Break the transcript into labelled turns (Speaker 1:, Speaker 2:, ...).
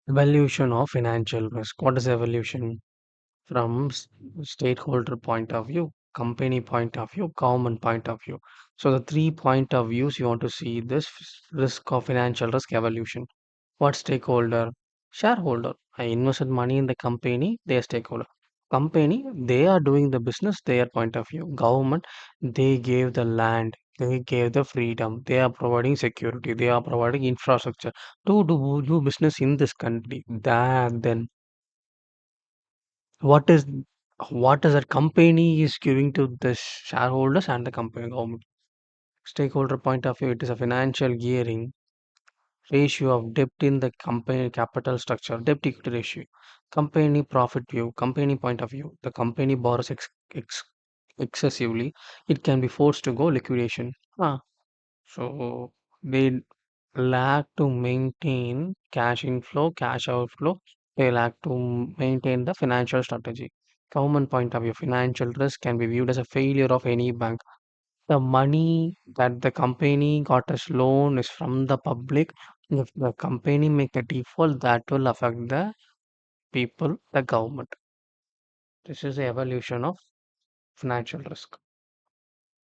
Speaker 1: Evaluation of financial risk. What is evaluation? From stakeholder point of view, company point of view, government point of view. So the three point of views you want to see this risk of financial risk evaluation. What stakeholder? Shareholder. I invested money in the company, they are stakeholder. Company, they are doing the business, their point of view. Government, they gave the land, they gave the freedom, they are providing security, they are providing infrastructure to do business in this country. That then what is what is that company is giving to the shareholders and the company government. Stakeholder point of view, it is a financial gearing ratio of debt in the company capital structure, debt equity ratio. Company profit view, company point of view. The company borrows excessively, it can be forced to go liquidation. So they lack to maintain cash inflow, cash outflow. They lack to maintain the financial strategy. Government point of view, financial risk can be viewed as a failure of any bank. The money that the company got as loan is from the public. If the company make a default, that will affect the people, the government. This is the evolution of financial risk.